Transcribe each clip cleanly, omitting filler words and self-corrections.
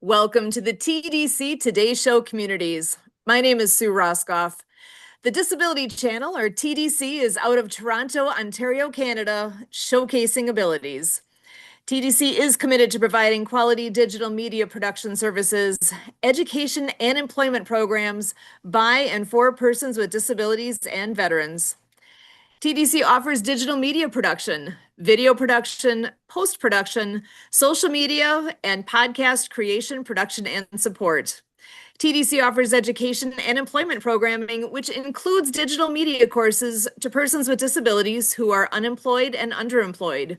Welcome to the TDC Today Show communities. My name is Sue Roskopf. The Disability Channel, or TDC, is out of Toronto, Ontario, Canada, showcasing abilities. TDC is committed to providing quality digital media production services, education, and employment programs by and for persons with disabilities and veterans. TDC offers digital media production, video production, post-production, social media, and podcast creation, production, and support. TDC offers education and employment programming, which includes digital media courses to persons with disabilities who are unemployed and underemployed.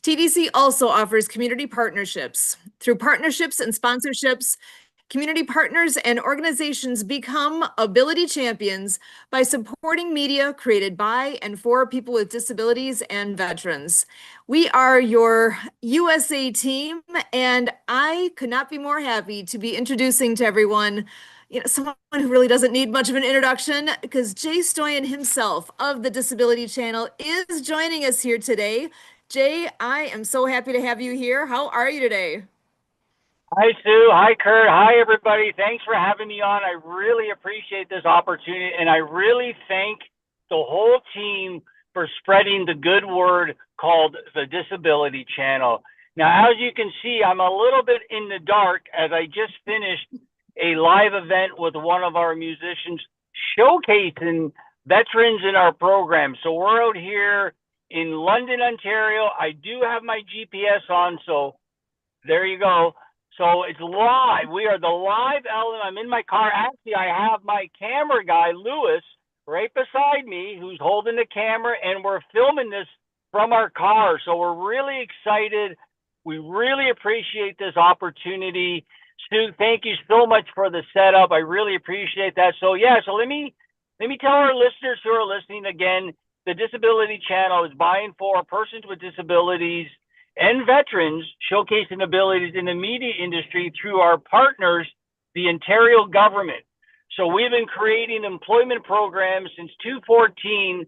TDC also offers community partnerships. Through partnerships and sponsorships, community partners and organizations become ability champions by supporting media created by and for people with disabilities and veterans. We are your USA team, and I could not be more happy to be introducing to everyone someone who really doesn't need much of an introduction, because Jay Stoyan himself of the Disability Channel is joining us here today. Jay, I am so happy to have you here. How are you today? Hi, Sue. Hi, Kurt. Hi, everybody. Thanks for having me on. I really appreciate this opportunity, and I really thank the whole team for spreading the good word called the Disability Channel. Now, as you can see, I'm a little bit in the dark as I just finished a live event with one of our musicians showcasing veterans in our program. So we're out here in London, Ontario. I do have my GPS on, so there you go. So it's live. We are the live element. I'm in my car. Actually, I have my camera guy, Lewis, right beside me, who's holding the camera, and we're filming this from our car. So we're really excited. We really appreciate this opportunity. Stu, thank you so much for the setup. I really appreciate that. So so let me tell our listeners who are listening again, the Disability Channel is by and for persons with disabilities and veterans, showcasing abilities in the media industry through our partners, the Ontario government. So we've been creating employment programs since 2014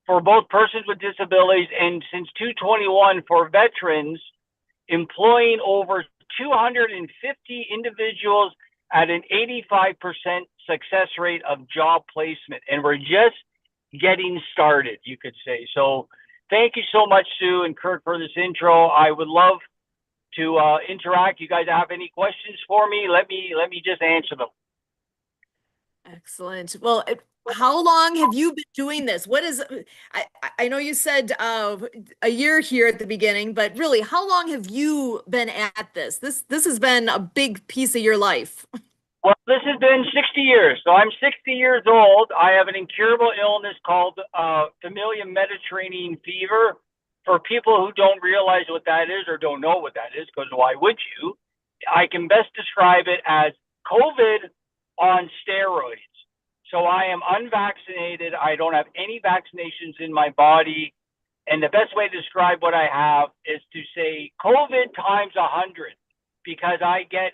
for both persons with disabilities, and since 2021 for veterans, employing over 250 individuals at an 85% success rate of job placement. And we're just getting started, you could say. So thank you so much, Sue and Kurt, for this intro. I would love to interact. You guys have any questions for me? Let me just answer them. Excellent. Well, how long have you been doing this? I know you said a year here at the beginning, but really, how long have you been at this? This has been a big piece of your life. Well, this has been 60 years. So I'm 60 years old. I have an incurable illness called familial Mediterranean fever. For people who don't realize what that is or don't know what that is, because why would you? I can best describe it as COVID on steroids. So I am unvaccinated. I don't have any vaccinations in my body. And the best way to describe what I have is to say COVID times 100, because I get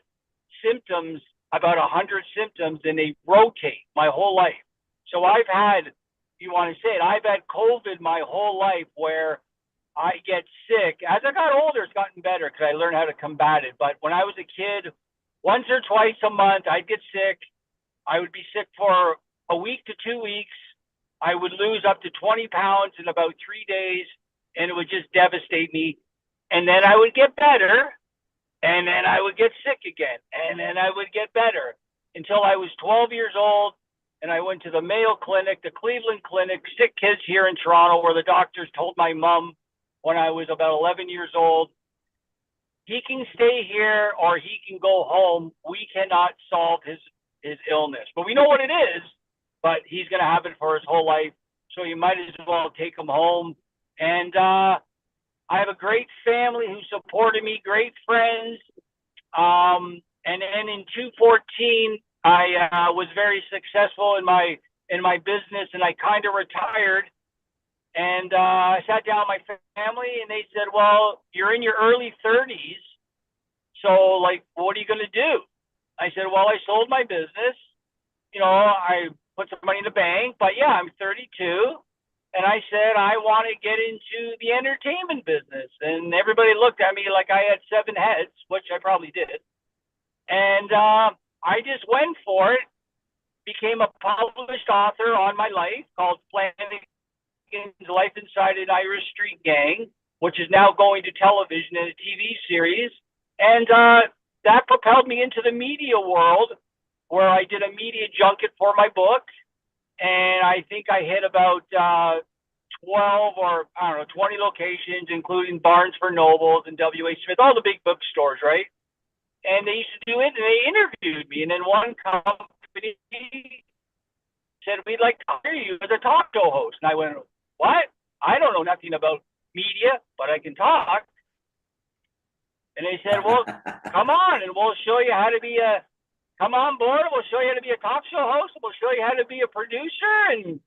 symptoms, about 100 symptoms, and they rotate my whole life. So I've had, you want to say it, I've had COVID my whole life, where I get sick. As I got older, it's gotten better because I learned how to combat it. But when I was a kid, once or twice a month, I'd get sick. I would be sick for a week to 2 weeks. I would lose up to 20 pounds in about 3 days, and it would just devastate me. And then I would get better. And then I would get sick again, and then I would get better until I was 12 years old, and I went to the Mayo Clinic, the Cleveland Clinic, sick kids here in Toronto, where the doctors told my mom when I was about 11 years old, he can stay here or he can go home. We cannot solve his illness. But we know what it is, but he's going to have it for his whole life, so you might as well take him home. And I have a great family who supported me, great friends. And then in 2014, I was very successful in my business, and I kind of retired. And I sat down with my family, and they said, "Well, you're in your early 30s, so like, what are you going to do?" I said, "Well, I sold my business. I put some money in the bank, but yeah, I'm 32." And I said, I want to get into the entertainment business. And everybody looked at me like I had 7 heads, which I probably did. And I just went for it, became a published author on my life called Flanagan's Life Inside an Irish Street Gang, which is now going to television in a TV series. And that propelled me into the media world, where I did a media junket for my book. And I think I hit about 12 or I don't know, 20 locations, including Barnes for Nobles and W.H. Smith, all the big bookstores, right? And they used to do it, and they interviewed me. And then one company said, "We'd like to hire you as a talk show host." And I went, "What? I don't know nothing about media, but I can talk." And they said, "Well, come on, and we'll show you how to be come on board. We'll show you how to be a talk show host. We'll show you how to be a producer." And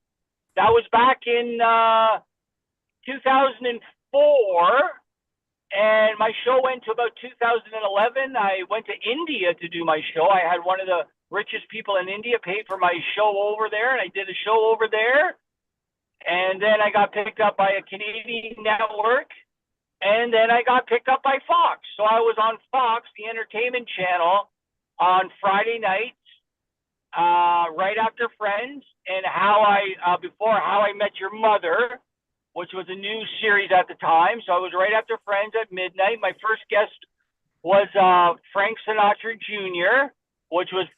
that was back in 2004. And my show went to about 2011. I went to India to do my show. I had one of the richest people in India paid for my show over there, and I did a show over there. And then I got picked up by a Canadian network, and then I got picked up by Fox. So I was on Fox, the entertainment channel, on Friday nights, right after Friends, and before How I Met Your Mother, which was a new series at the time. So I was right after Friends at midnight. My first guest was Frank Sinatra Jr., which was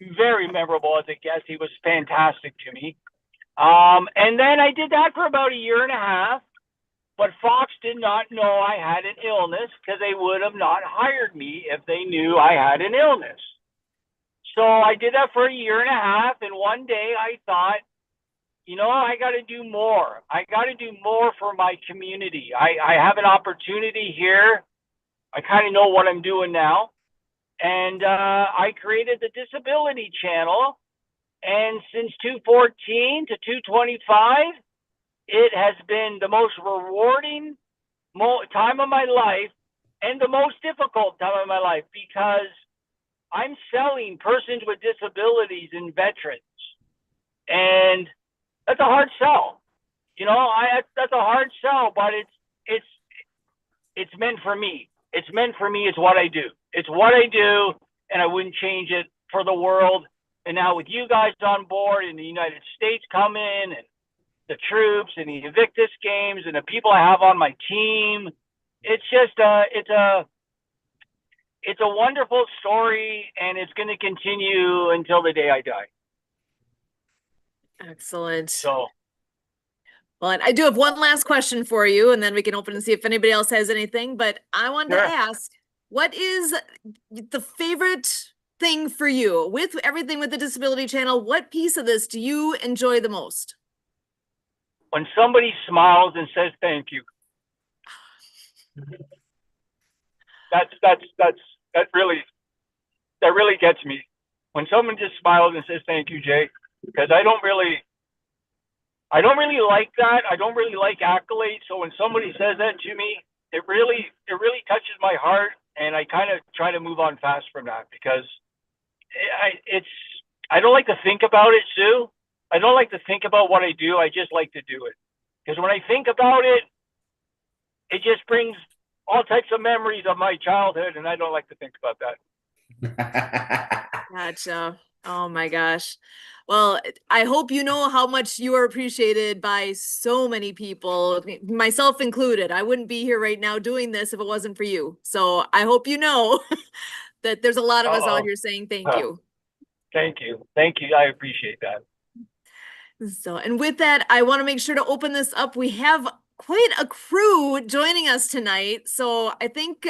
very memorable as a guest. He was fantastic to me. And then I did that for about a year and a half. But Fox did not know I had an illness, because they would have not hired me if they knew I had an illness. So I did that for a year and a half. And one day I thought, I got to do more. I got to do more for my community. I have an opportunity here. I kind of know what I'm doing now. And I created the Disability Channel. And since 2014 to 2025, it has been the most rewarding time of my life and the most difficult time of my life, because I'm selling persons with disabilities and veterans. And that's a hard sell. That's a hard sell, but it's meant for me. It's meant for me. It's what I do. It's what I do, and I wouldn't change it for the world. And now with you guys on board, and the United States coming, and the troops, and the Invictus Games, and the people I have on my team, it's just it's a wonderful story, and it's going to continue until the day I die. Excellent. So, well, and I do have one last question for you, and then we can open and see if anybody else has anything. But I wanted to ask, what is the favorite thing for you with everything with the Disability Channel? What piece of this do you enjoy the most? When somebody smiles and says thank you. That really gets me. When someone just smiles and says thank you, Jay, because I don't really like that. I don't really like accolades. So when somebody says that to me, it really touches my heart, and I kind of try to move on fast from that, because I don't like to think about it, Sue. I don't like to think about what I do. I just like to do it, because when I think about it, it just brings all types of memories of my childhood, and I don't like to think about that. Gotcha. Oh my gosh. Well, I hope you know how much you are appreciated by so many people, myself included. I wouldn't be here right now doing this if it wasn't for you. So I hope you know that there's a lot of us out here saying thank you. Thank you. Thank you. I appreciate that. So, and with that, I want to make sure to open this up. We have quite a crew joining us tonight. So I think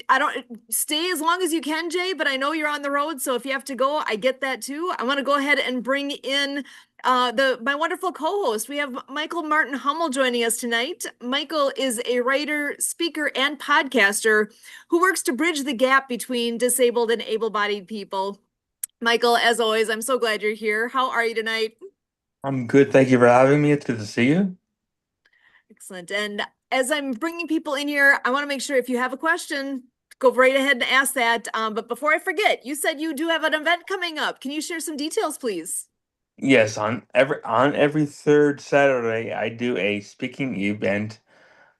I don't stay as long as you can, Jay, but I know you're on the road. So if you have to go, I get that too. I want to go ahead and bring in my wonderful co-host. We have Michael Martin Humel joining us tonight. Michael is a writer, speaker, and podcaster who works to bridge the gap between disabled and able-bodied people. Michael, as always, I'm so glad you're here. How are you tonight? I'm good. Thank you for having me. It's good to see you. Excellent. And as I'm bringing people in here, I want to make sure if you have a question, go right ahead and ask that. But before I forget, you said you do have an event coming up. Can you share some details, please? Yes, on every third Saturday, I do a speaking event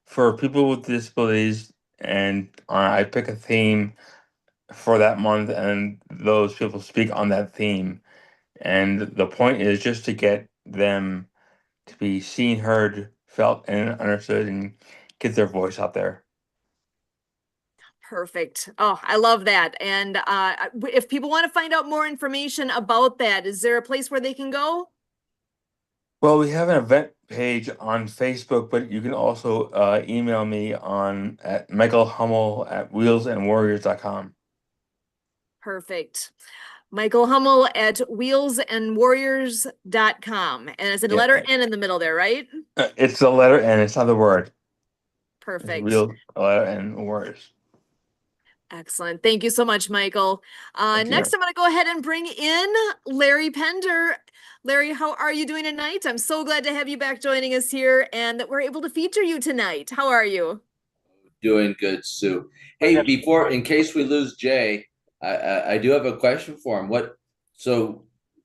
for people with disabilities, and I pick a theme for that month, and those people speak on that theme. And the point is just to get them to be seen, heard, felt, and understood, and get their voice out there. Perfect. Oh, I love that. And if people want to find out more information about that, is there a place where they can go? Well, we have an event page on Facebook, but you can also email me on at Michael Hummel at wheelsandwarriors.com. Perfect. Michael Hummel at wheelsandwarriors.com. And it's a Yeah, letter N in the middle there, right? it's the letter N. It's not the word. It's Perfect. wheels, letter N, warriors. Excellent. Thank you so much, Michael. Thank you. Next, I'm going to go ahead and bring in Larry Pender. Larry, how are you doing tonight? I'm so glad to have you back joining us here and that we're able to feature you tonight. How are you? Doing good, Sue. Hey, in case we lose Jay, I do have a question for him.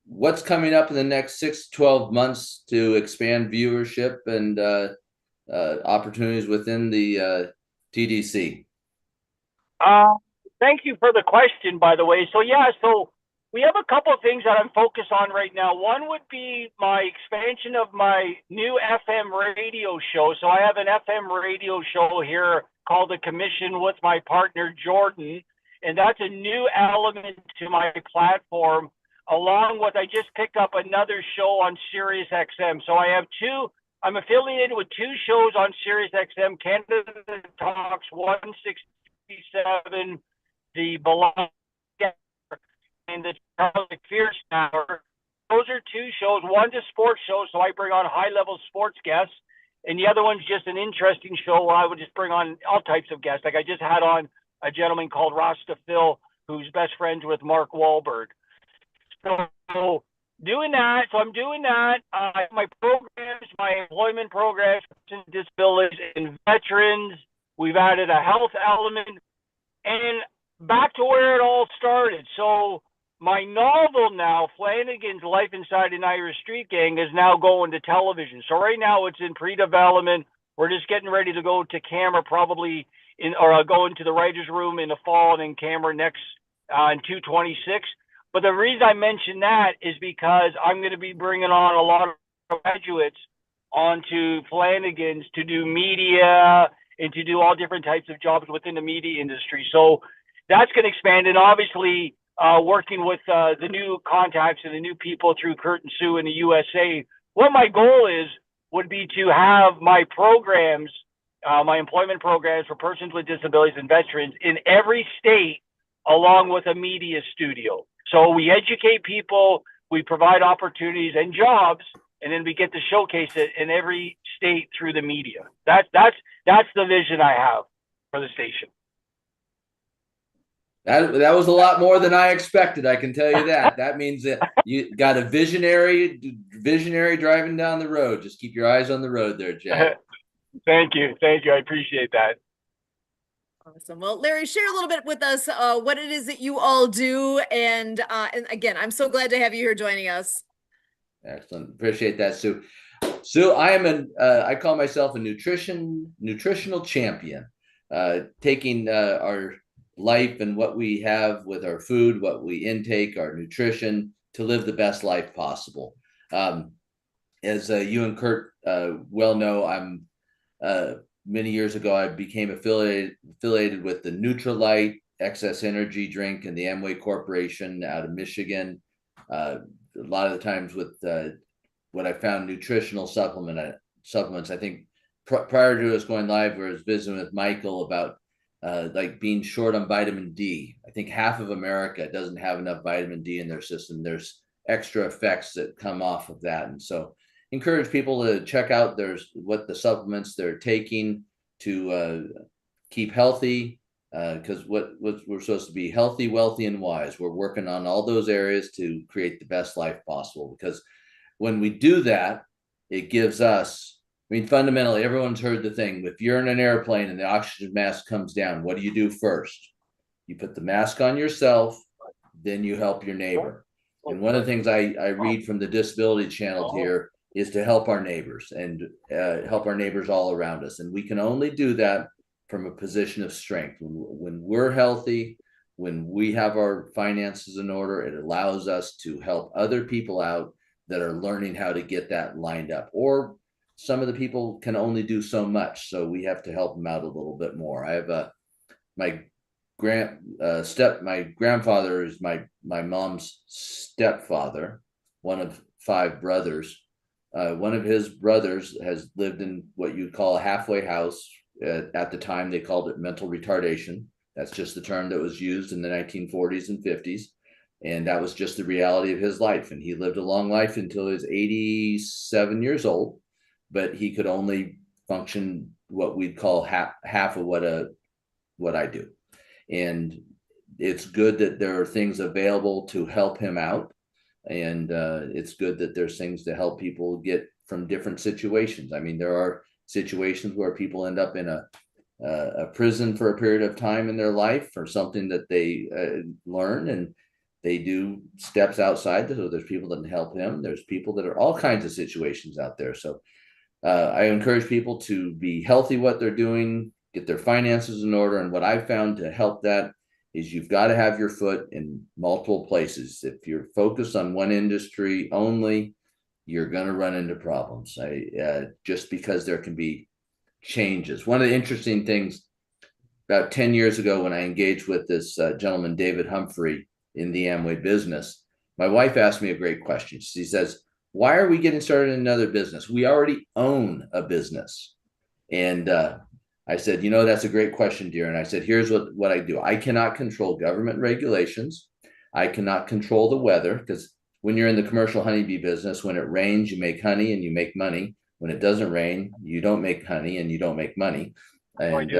What's coming up in the next 6 to 12 months to expand viewership and opportunities within the TDC? Thank you for the question, by the way. So we have a couple of things that I'm focused on right now. One would be my expansion of my new FM radio show. So I have an FM radio show here called The Commission with my partner, Jordan. And that's a new element to my platform, along with I just picked up another show on Sirius XM. So I'm affiliated with 2 shows on Sirius XM, Canada Talks 167, the Beloved and the Charles McPherson Hour. Those are 2 shows. One's a sports show, so I bring on high-level sports guests, and the other one's just an interesting show where I would just bring on all types of guests. Like I just had on a gentleman called Roskopf, who's best friends with Mark Wahlberg. So I'm doing that. My programs, my employment programs, disabilities, and veterans. We've added a health element, and back to where it all started. So my novel now, Flanagan's Life Inside an Irish Street Gang, is now going to television. So right now it's in pre-development. We're just getting ready to go to camera probably go into the writer's room in the fall and in camera next in 226. But the reason I mention that is because I'm going to be bringing on a lot of graduates onto Flanagan's to do media and to do all different types of jobs within the media industry. So that's going to expand. And obviously, working with the new contacts and the new people through Kurt and Sue in the USA, what my goal would be to have my programs, my employment programs for persons with disabilities and veterans in every state, along with a media studio. So we educate people, we provide opportunities and jobs, and then we get to showcase it in every state through the media. That's the vision I have for the station. That was a lot more than I expected. I can tell you that. That means that you got a visionary driving down the road. Just keep your eyes on the road there, Jack. Thank you. I appreciate that. Awesome. Well, Larry, share a little bit with us what it is that you all do, and again, I'm so glad to have you here joining us. Excellent. Appreciate that, Sue. Sue, I call myself a nutritional champion, taking our life and what we have with our food, what we intake, our nutrition, to live the best life possible. As you and Kurt well know, I'm many years ago I became affiliated with the Nutrilite Excess Energy Drink and the Amway Corporation out of Michigan. A lot of the times with what I found nutritional supplements. I think prior to us going live, I was visiting with Michael about like being short on vitamin D. I think half of America doesn't have enough vitamin D in their system. There's extra effects that come off of that. And so encourage people to check out what the supplements they're taking to keep healthy, because what we're supposed to be healthy, wealthy, and wise. We're working on all those areas to create the best life possible, because when we do that, it gives us, I mean, fundamentally, everyone's heard the thing. If you're in an airplane and the oxygen mask comes down, what do you do first? You put the mask on yourself, then you help your neighbor. And one of the things I read from the Disability Channel here is to help our neighbors and help our neighbors all around us. And we can only do that from a position of strength. When we're healthy, when we have our finances in order, it allows us to help other people out that are learning how to get that lined up. Or some of the people can only do so much, so we have to help them out a little bit more. I have my grandfather is my mom's stepfather, one of 5 brothers. One of his brothers has lived in what you'd call a halfway house. At the time, they called it mental retardation. That's just the term that was used in the 1940s and 50s. And that was just the reality of his life. And he lived a long life until he was 87 years old, but he could only function what we'd call half of what I do. And it's good that there are things available to help him out. And it's good that there's things to help people get from different situations. I mean, there are situations where people end up in a prison for a period of time in their life for something that they learn, and they do steps outside. So there's people that can help him. There's people that are all kinds of situations out there. So I encourage people to be healthy what they're doing, get their finances in order. And what I've found to help that is you've got to have your foot in multiple places. If you're focused on one industry only, you're going to run into problems. Just because there can be changes. One of the interesting things about 10 years ago when I engaged with this gentleman, David Humphrey, in the Amway business, my wife asked me a great question. She says, why are we getting started in another business? We already own a business. And I said, that's a great question, dear. And I said, here's what I do. I cannot control government regulations. I cannot control the weather, because when you're in the commercial honeybee business, when it rains, you make honey and you make money. When it doesn't rain, you don't make honey and you don't make money. And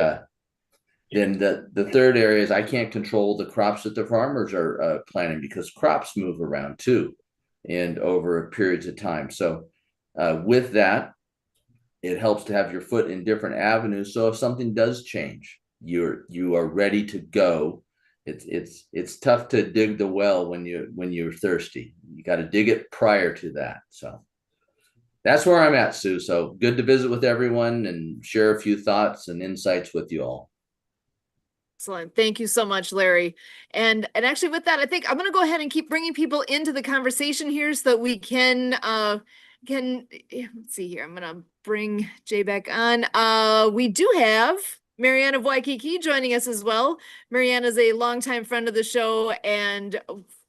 then the third area is I can't control the crops that the farmers are planting, because crops move around too, and over periods of time. So with that, it helps to have your foot in different avenues. So if something does change, you are ready to go. It's tough to dig the well when you're thirsty. You got to dig it prior to that. So that's where I'm at, Sue. So good to visit with everyone and share a few thoughts and insights with you all. Excellent. Thank you so much, Larry. And actually with that, I think I'm going to go ahead and keep bringing people into the conversation here so that we can let's see here. I'm going to bring Jay back on. We do have Marianne of Waikiki joining us as well. Marianne is a longtime friend of the show, and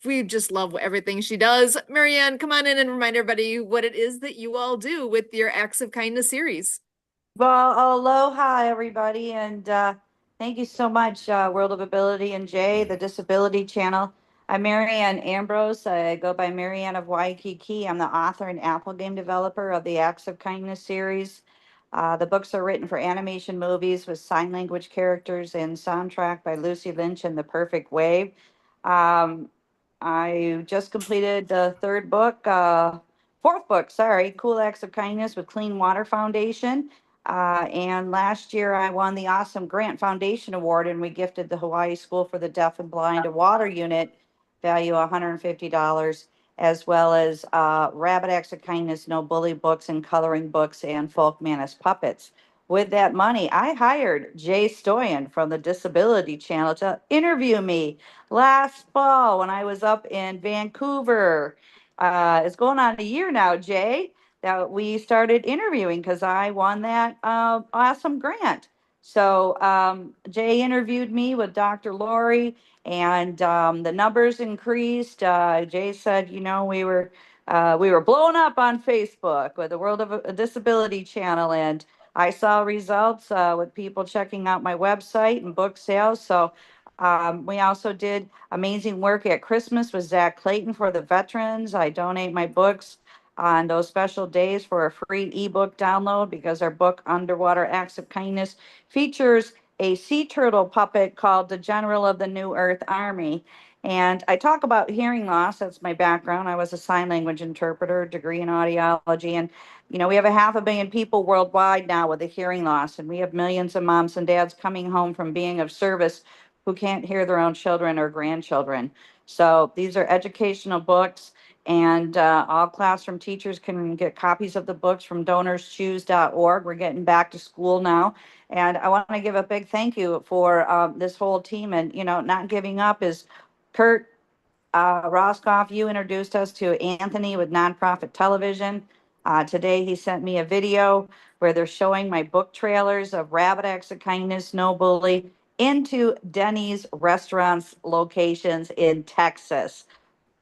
we just love everything she does. Marianne, come on in and remind everybody what it is that you all do with your Acts of Kindness series. Well, aloha, everybody, and thank you so much, World of Ability and Jay, the Disability Channel. I'm Marianne Ambrose. I go by Marianne of Waikiki. I'm the author and Apple game developer of the Acts of Kindness series. The books are written for animation movies with sign language characters and soundtrack by Lucy Lynch and The Perfect Wave. I just completed the fourth book, sorry, Cool Acts of Kindness with Clean Water Foundation. And last year I won the Awesome Grant Foundation Award, and we gifted the Hawaii School for the Deaf and Blind a water unit value $150, as well as Rabbit Acts of Kindness, No Bully books and coloring books, and Folk Manus puppets. With that money, I hired Jay Stoyan from the Disability Channel to interview me last fall when I was up in Vancouver. It's going on a year now, Jay, that we started interviewing because I won that awesome grant. So Jay interviewed me with Dr. Lori, and the numbers increased. Jay said, we were blowing up on Facebook with the World of Disability Channel, and I saw results with people checking out my website and book sales. So we also did amazing work at Christmas with Zach Clayton for the veterans. I donate my books on those special days for a free ebook download, because our book Underwater Acts of Kindness features a sea turtle puppet called the General of the New Earth Army. And I talk about hearing loss. That's my background. I was a sign language interpreter, degree in audiology. And, we have 500 million people worldwide now with a hearing loss. And we have millions of moms and dads coming home from being of service who can't hear their own children or grandchildren. So these are educational books, and all classroom teachers can get copies of the books from donorschoose.org. We're getting back to school now. And I want to give a big thank you for this whole team. And, not giving up is Kurt Roskopf. You introduced us to Anthony with Nonprofit Television. Today he sent me a video where they're showing my book trailers of Rabbit Acts of Kindness, No Bully, into Denny's restaurants locations in Texas.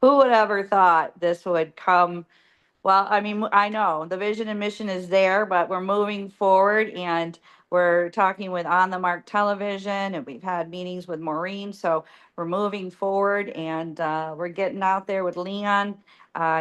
Who would ever thought this would come? Well, I mean, I know the vision and mission is there, but we're moving forward, and we're talking with On the Mark Television, and we've had meetings with Maureen. So we're moving forward, and we're getting out there with Leon,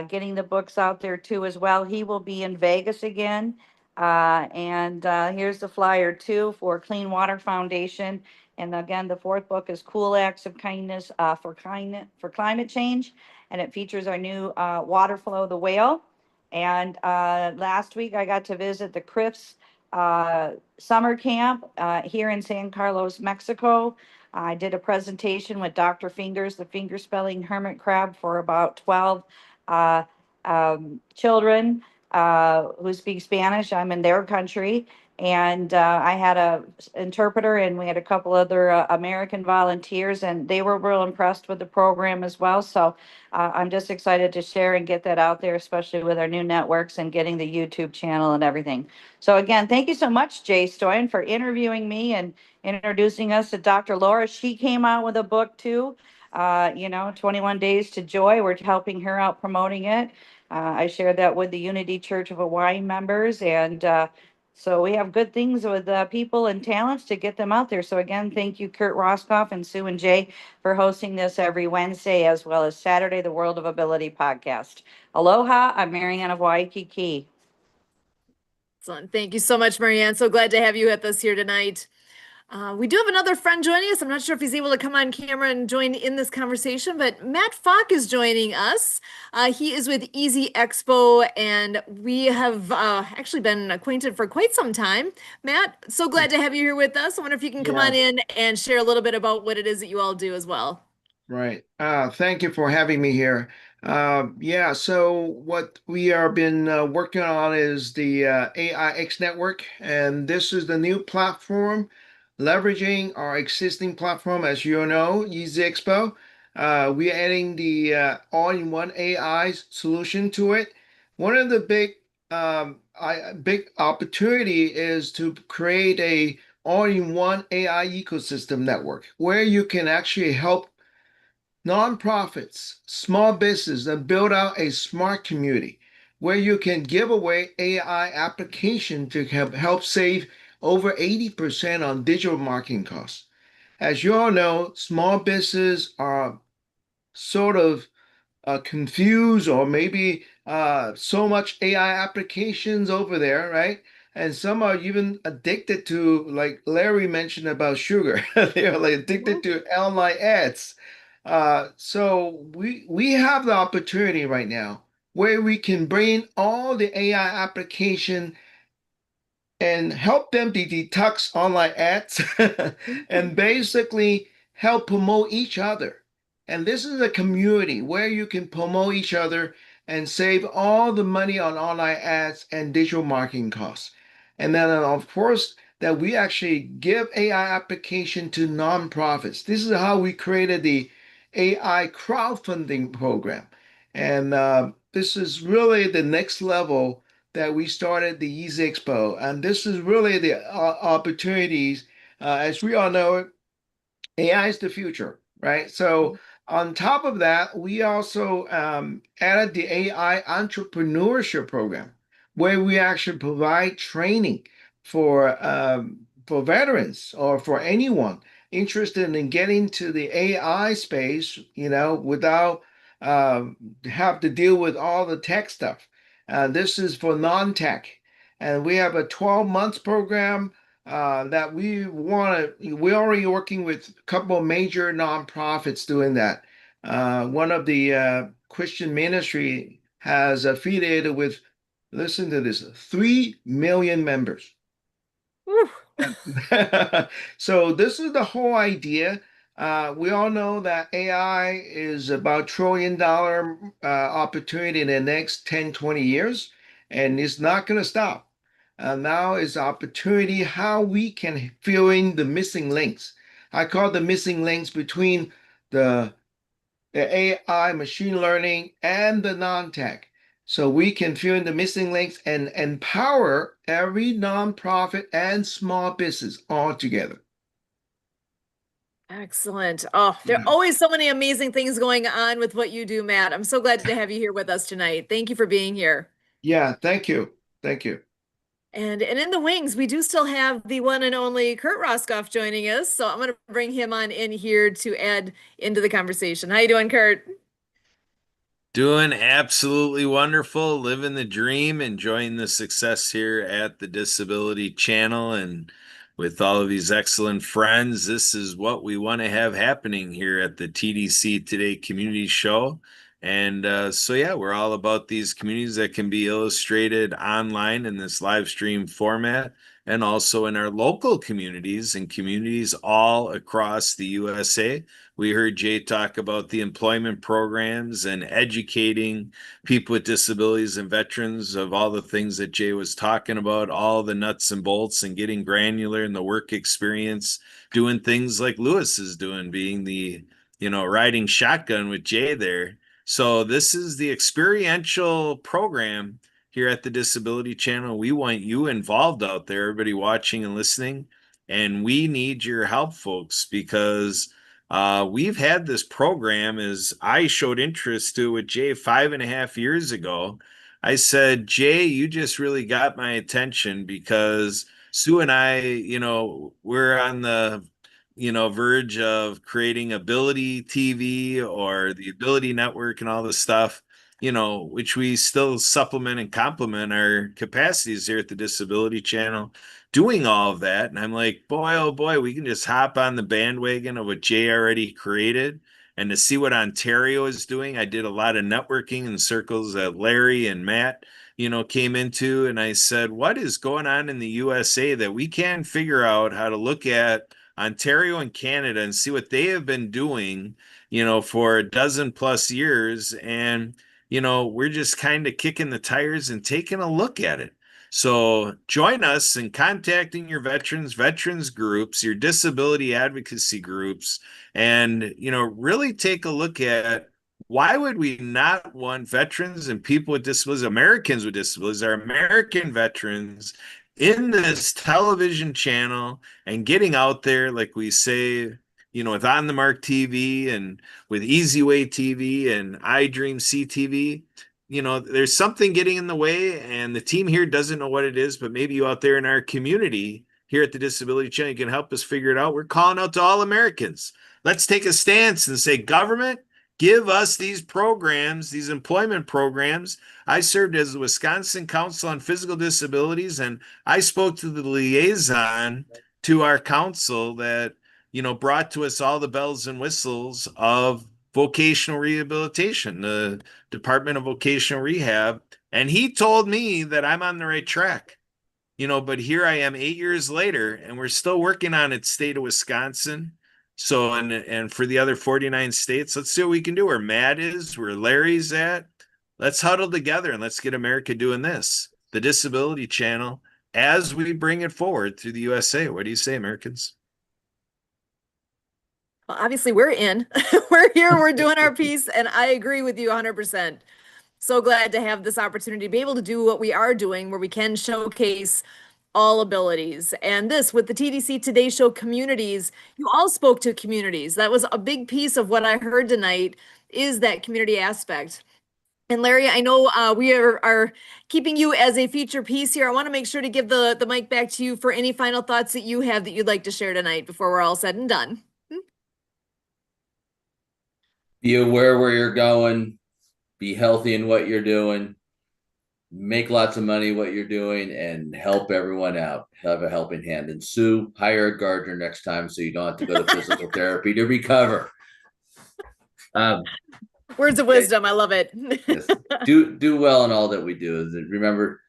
getting the books out there too as well. He will be in Vegas again. And here's the flyer too for Clean Water Foundation. And again, the fourth book is Cool Acts of Kindness for Climate Change, and it features our new water flow, the whale. And last week I got to visit the Crifts summer camp here in San Carlos, Mexico. I did a presentation with Dr. Fingers, the finger spelling hermit crab, for about 12 children who speak Spanish. I'm in their country. And I had a interpreter, and we had a couple other American volunteers, and they were real impressed with the program as well. So I'm just excited to share and get that out there, especially with our new networks and getting the YouTube channel and everything. So again, thank you so much, Jay Stoyan, for interviewing me and introducing us to Dr. Laura. She came out with a book too, 21 Days to Joy. We're helping her out promoting it. I shared that with the Unity Church of Hawaii members, and so we have good things with people and talents to get them out there. So again, thank you, Kurt Roskopf and Sue and Jay, for hosting this every Wednesday, as well as Saturday, the World of Ability podcast. Aloha, I'm Marianne of Waikiki. Excellent. Thank you so much, Marianne. So glad to have you with us here tonight. We do have another friend joining us. I'm not sure if he's able to come on camera and join in this conversation, but Matt Falk is joining us. He is with Easy Expo, and we have actually been acquainted for quite some time. Matt, so glad to have you here with us. I wonder if you can come on in and share a little bit about what it is that you all do as well. Right. Thank you for having me here. So what we have been working on is the AIX network, and this is the new platform leveraging our existing platform, as you know, Easy Expo. We're adding the all-in-one AI solution to it. One of the big opportunity is to create a all-in-one AI ecosystem network where you can actually help nonprofits, small business, and build out a smart community where you can give away AI application to help save over 80% on digital marketing costs. As you all know, small businesses are sort of confused, or maybe so much AI applications over there, right? And some are even addicted to, like Larry mentioned about sugar. They're like addicted to online ads. So we have the opportunity right now where we can bring all the AI application and help them to detox online ads and basically help promote each other. And this is a community where you can promote each other and save all the money on online ads and digital marketing costs. And then, of course, that we actually give AI application to nonprofits. This is how we created the AI crowdfunding program. And this is really the next level that we started the Easy Expo. And this is really the opportunities. As we all know, AI is the future, right? So on top of that, we also added the AI entrepreneurship program, where we actually provide training for veterans or for anyone interested in getting to the AI space, without have to deal with all the tech stuff. This is for non-tech, and we have a 12 months program that we're already working with a couple of major nonprofits doing that. One of the Christian ministry has affiliated with, listen to this, 3 million members. So this is the whole idea. We all know that AI is about $1 trillion opportunity in the next 10, 20 years, and it's not going to stop. Now is opportunity how we can fill in the missing links. I call the missing links between the, the AI, machine learning, and the non-tech. So we can fill in the missing links and empower every nonprofit and small business all together. Excellent. Oh, there are always so many amazing things going on with what you do, Matt. I'm so glad to have you here with us tonight. Thank you for being here. Yeah, thank you. Thank you. And in the wings, we do still have the one and only Kurt Roskopf joining us. So I'm going to bring him on in here to add into the conversation. How you doing, Kurt? Doing absolutely wonderful, living the dream, enjoying the success here at the Disability Channel and with all of these excellent friends. This is what we want to have happening here at the TDC Today Community Show. And so, yeah, we're all about these communities that can be illustrated online in this live stream format and also in our local communities and communities all across the USA. We heard Jay talk about the employment programs and educating people with disabilities and veterans of all the things that Jay was talking about, all the nuts and bolts and getting granular in the work experience, doing things like Lewis is doing, being the, riding shotgun with Jay there. So this is the experiential program here at the Disability Channel. We want you involved out there, everybody watching and listening. And we need your help, folks, because we've had this program as I showed interest to with Jay 5.5 years ago. I said, Jay, you just really got my attention because Sue and I, we're on the, verge of creating Ability TV or the Ability Network and all this stuff, which we still supplement and complement our capacities here at the Disability Channel doing all of that. And I'm like, boy, oh boy, we can just hop on the bandwagon of what Jay already created and to see what Ontario is doing. I did a lot of networking in circles that Larry and Matt, came into. And I said, what is going on in the USA that we can figure out how to look at Ontario and Canada and see what they have been doing, for a dozen plus years. And, we're just kind of kicking the tires and taking a look at it. So join us in contacting your veterans groups, your disability advocacy groups, and, really take a look at why would we not want veterans and people with disabilities, Americans with disabilities, our American veterans in this television channel and getting out there, like we say, with On the Mark TV and with Easy Way TV and iDream CTV. There's something getting in the way, and the team here doesn't know what it is, but maybe you out there in our community here at the Disability Channel, you can help us figure it out. We're calling out to all Americans. Let's take a stance and say, government, give us these programs, these employment programs. I served as the Wisconsin Council on Physical Disabilities, and I spoke to the liaison to our council that, brought to us all the bells and whistles of vocational rehabilitation, the Department of Vocational Rehab. And he told me that I'm on the right track, but here I am 8 years later, and we're still working on it, state of Wisconsin. So, and for the other 49 states, let's see what we can do. Where Matt is, where Larry's at. Let's huddle together and let's get America doing this. The Disability Channel, as we bring it forward through the USA. What do you say, Americans? Well, obviously, we're in. We're here, we're doing our piece, and I agree with you 100%. So glad to have this opportunity to be able to do what we are doing, where we can showcase all abilities. And this with the TDC Today Show communities, you all spoke to communities. That was a big piece of what I heard tonight, is that community aspect. And Larry, I know we are keeping you as a feature piece here. I want to make sure to give the mic back to you for any final thoughts that you have that you'd like to share tonight before we're all said and done. Be aware where you're going, be healthy in what you're doing, make lots of money what you're doing, and help everyone out. Have a helping hand. And Sue, hire a gardener next time so you don't have to go to physical therapy to recover. Words of wisdom. I love it. Yes. Do well in all that we do. Remember,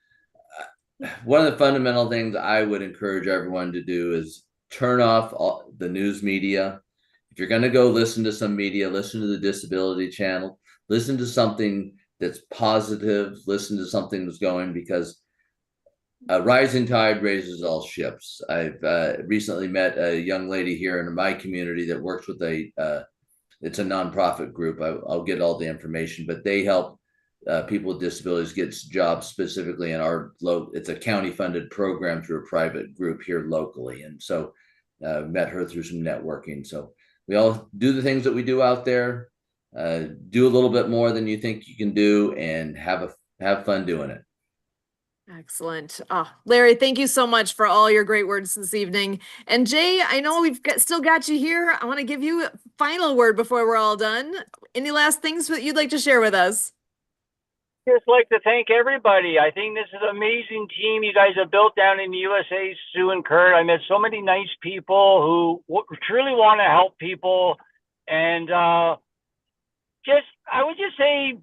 one of the fundamental things I would encourage everyone to do is turn off the news media. if you're going to go listen to some media, listen to the Disability Channel, listen to something that's positive, listen to something that's going, because a rising tide raises all ships. I've recently met a young lady here in my community that works with it's a nonprofit group. I'll get all the information, but they help people with disabilities get jobs specifically in it's a county funded program through a private group here locally. And so met her through some networking. So we all do the things that we do out there, do a little bit more than you think you can do, and have fun doing it. Excellent. Larry, thank you so much for all your great words this evening. And Jay, I know we've still got you here. I want to give you a final word before we're all done. Any last things that you'd like to share with us? Just like to thank everybody. I think this is an amazing team you guys have built down in the USA, Sue and Kurt. I met so many nice people who truly want to help people. And I would just say,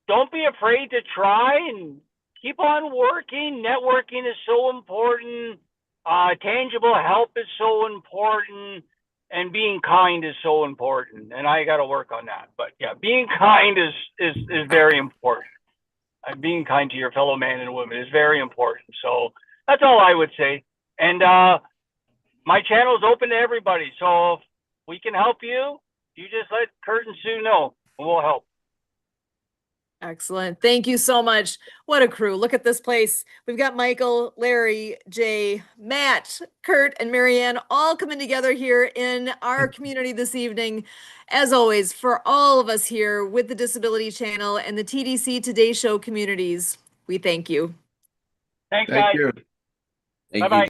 don't be afraid to try and keep on working. Networking is so important. Tangible help is so important. And being kind is so important. And I got to work on that. But yeah, being kind is very important. Being kind to your fellow man and woman is very important. So that's all I would say. And my channel is open to everybody. So if we can help you, you just let Kurt and Sue know, and we'll help. Excellent. Thank you so much. What a crew. Look at this place. We've got Michael, Larry, Jay, Matt, Kurt, and Marianne all coming together here in our community this evening. As always, for all of us here with the Disability Channel and the TDC Today Show communities, we thank you. Thanks, Thank guys. you. Thank you. Bye-bye.